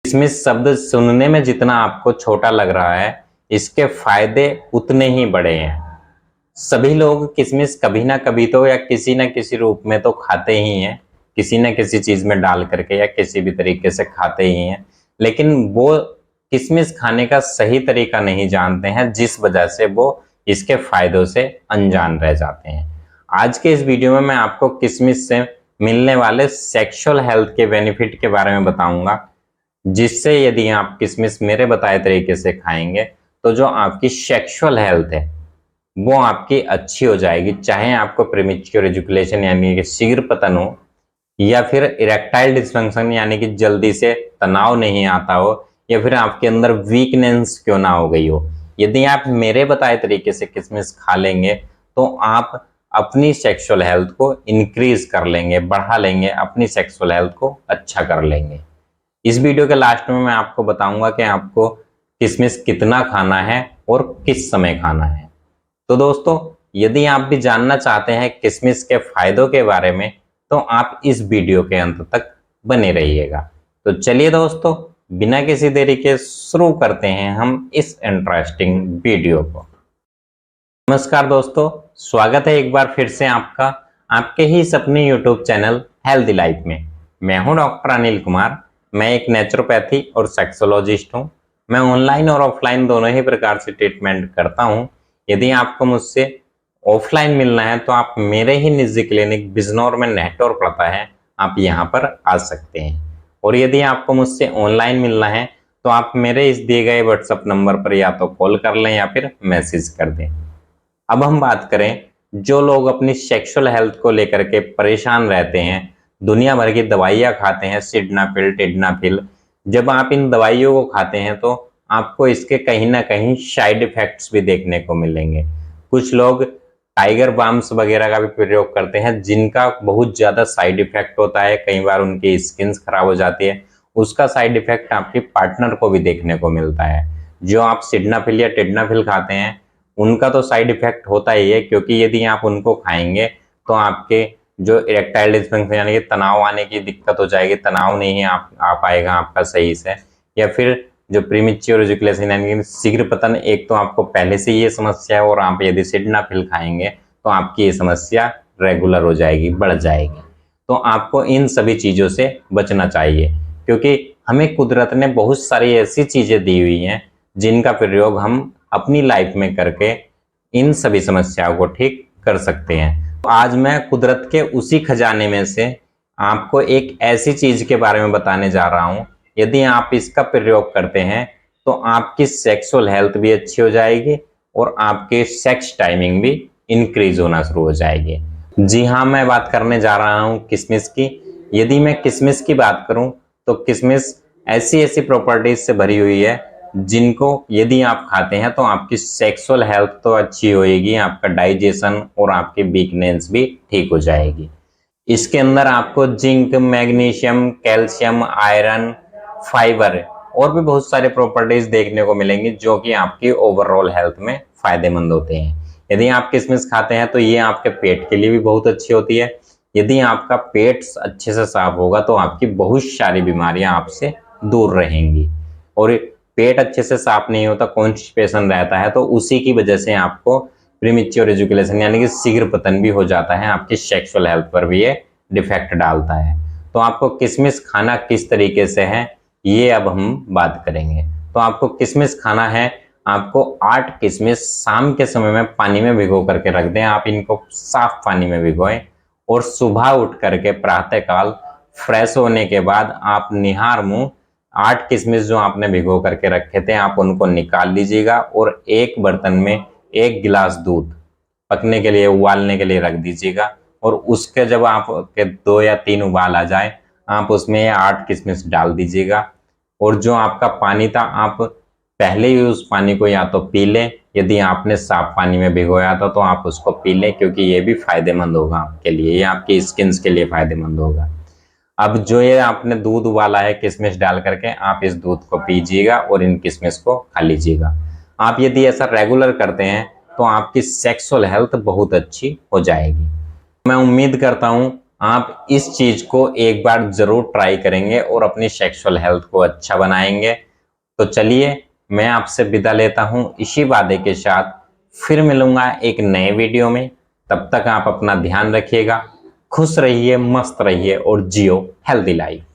किशमिश शब्द सुनने में जितना आपको छोटा लग रहा है, इसके फायदे उतने ही बड़े हैं। सभी लोग किशमिश कभी ना कभी तो या किसी न किसी रूप में तो खाते ही हैं, किसी न किसी चीज में डाल करके या किसी भी तरीके से खाते ही हैं। लेकिन वो किशमिश खाने का सही तरीका नहीं जानते हैं, जिस वजह से वो इसके फायदों से अनजान रह जाते हैं। आज के इस वीडियो में मैं आपको किशमिश से मिलने वाले सेक्सुअल हेल्थ के बेनिफिट के बारे में बताऊंगा, जिससे यदि आप किशमिश मेरे बताए तरीके से खाएंगे तो जो आपकी सेक्सुअल हेल्थ है वो आपकी अच्छी हो जाएगी। चाहे आपको प्रीमेच्योर इजैकुलेशन यानी कि शीघ्र पतन हो, या फिर इरेक्टाइल डिसफंक्शन यानी कि जल्दी से तनाव नहीं आता हो, या फिर आपके अंदर वीकनेस क्यों ना हो गई हो। यदि आप मेरे बताए तरीके से किशमिश खा लेंगे तो आप अपनी सेक्सुअल हेल्थ को इंक्रीज कर लेंगे, बढ़ा लेंगे, अपनी सेक्सुअल हेल्थ को अच्छा कर लेंगे। इस वीडियो के लास्ट में मैं आपको बताऊंगा कि आपको किशमिश कितना खाना है और किस समय खाना है। तो दोस्तों, यदि आप भी जानना चाहते हैं किशमिश के फायदों के बारे में तो आप इस वीडियो के अंत तक बने रहिएगा। तो चलिए दोस्तों, बिना किसी देरी के शुरू करते हैं हम इस इंटरेस्टिंग वीडियो को। नमस्कार दोस्तों, स्वागत है एक बार फिर से आपका आपके ही सपने यूट्यूब चैनल हेल्दी लाइफ में। मैं हूं डॉक्टर अनिल कुमार। मैं एक नेचुरोपैथी और सेक्सोलॉजिस्ट हूं। मैं ऑनलाइन और ऑफलाइन दोनों ही प्रकार से ट्रीटमेंट करता हूं। यदि आपको मुझसे ऑफलाइन मिलना है तो आप मेरे ही निजी क्लिनिक बिजनौर में नेटवर्क पड़ता है, आप यहाँ पर आ सकते हैं। और यदि आपको मुझसे ऑनलाइन मिलना है तो आप मेरे इस दिए गए व्हाट्सएप नंबर पर या तो कॉल कर लें या फिर मैसेज कर दें। अब हम बात करें, जो लोग अपनी सेक्सुअल हेल्थ को लेकर के परेशान रहते हैं, दुनिया भर की दवाइयाँ खाते हैं, सिडनाफिल, टेडनाफिल। जब आप इन दवाइयों को खाते हैं तो आपको इसके कहीं ना कहीं साइड इफेक्ट्स भी देखने को मिलेंगे। कुछ लोग टाइगर बाम्स वगैरह का भी प्रयोग करते हैं, जिनका बहुत ज़्यादा साइड इफेक्ट होता है। कई बार उनकी स्किन खराब हो जाती है, उसका साइड इफेक्ट आपके पार्टनर को भी देखने को मिलता है। जो आप सिडनाफिल या टेडनाफिल खाते हैं उनका तो साइड इफेक्ट होता ही है, क्योंकि यदि आप उनको खाएंगे तो आपके जो इरेक्टाइल डिसफंक्शन यानी कि तनाव आने की दिक्कत हो जाएगी, तनाव नहीं आ पाएगा आपका सही से। या फिर जो प्रीमेच्योर इजैकुलेशन यानी कि शीघ्र पतन, एक तो आपको पहले से ये समस्या है और आप यदि सिडनाफिल खाएंगे तो आपकी ये समस्या रेगुलर हो जाएगी, बढ़ जाएगी। तो आपको इन सभी चीज़ों से बचना चाहिए, क्योंकि हमें कुदरत ने बहुत सारी ऐसी चीज़ें दी हुई हैं जिनका प्रयोग हम अपनी लाइफ में करके इन सभी समस्याओं को ठीक कर सकते हैं। तो आज मैं कुदरत के उसी खजाने में से आपको एक ऐसी चीज के बारे में बताने जा रहा हूं, यदि आप इसका प्रयोग करते हैं तो आपकी सेक्सुअल हेल्थ भी अच्छी हो जाएगी और आपके सेक्स टाइमिंग भी इंक्रीज होना शुरू हो जाएगी। जी हाँ, मैं बात करने जा रहा हूं किशमिश की। यदि मैं किशमिश की बात करूं तो किशमिश ऐसी ऐसी प्रॉपर्टीज से भरी हुई है जिनको यदि आप खाते हैं तो आपकी सेक्सुअल हेल्थ तो अच्छी होएगी, आपका डाइजेशन और आपकी वीकनेस भी ठीक हो जाएगी। इसके अंदर आपको zinc, magnesium, calcium, iron, fibre और भी बहुत सारे प्रॉपर्टीज देखने को मिलेंगी जो कि आपकी ओवरऑल हेल्थ में फायदेमंद होते हैं। यदि आप किशमिश खाते हैं तो ये आपके पेट के लिए भी बहुत अच्छी होती है। यदि आपका पेट अच्छे से साफ होगा तो आपकी बहुत सारी बीमारियां आपसे दूर रहेंगी। और पेट अच्छे से साफ नहीं होता, कॉन्स्टिपेशन रहता है, तो उसी की वजह से आपको प्रीमेच्योर इजैकुलेशन यानी कि शीघ्र पतन भी हो जाता है, आपकी सेक्सुअल हेल्थ पर भी ये डिफेक्ट डालता है। तो आपको किशमिश खाना किस तरीके से है ये अब हम बात करेंगे। तो आपको किशमिश खाना है, आपको 8 किशमिश शाम के समय में पानी में भिगो करके रख दें। आप इनको साफ पानी में भिगोएं और सुबह उठ करके प्रातःकाल फ्रेश होने के बाद आप निहार मुंह 8 किशमिश जो आपने भिगो करके रखे थे आप उनको निकाल लीजिएगा और एक बर्तन में 1 गिलास दूध पकने के लिए, उबालने के लिए रख दीजिएगा। और उसके जब आपके 2 या 3 उबाल आ जाए आप उसमें 8 किशमिश डाल दीजिएगा। और जो आपका पानी था आप पहले ही उस पानी को या तो पी लें, यदि आपने साफ पानी में भिगोया था तो आप उसको पी लें, क्योंकि ये भी फायदेमंद होगा आपके लिए, ये आपकी स्किन के लिए फायदेमंद होगा। अब जो ये आपने दूध उबाला है किशमिश डाल करके, आप इस दूध को पीजिएगा और इन किशमिश को खा लीजिएगा। आप यदि ऐसा रेगुलर करते हैं तो आपकी सेक्सुअल हेल्थ बहुत अच्छी हो जाएगी। मैं उम्मीद करता हूं आप इस चीज को एक बार जरूर ट्राई करेंगे और अपनी सेक्सुअल हेल्थ को अच्छा बनाएंगे। तो चलिए मैं आपसे विदा लेता हूं इसी वादे के साथ, फिर मिलूंगा एक नए वीडियो में। तब तक आप अपना ध्यान रखिएगा, खुश रहिए, मस्त रहिए और जियो हेल्दी लाइफ।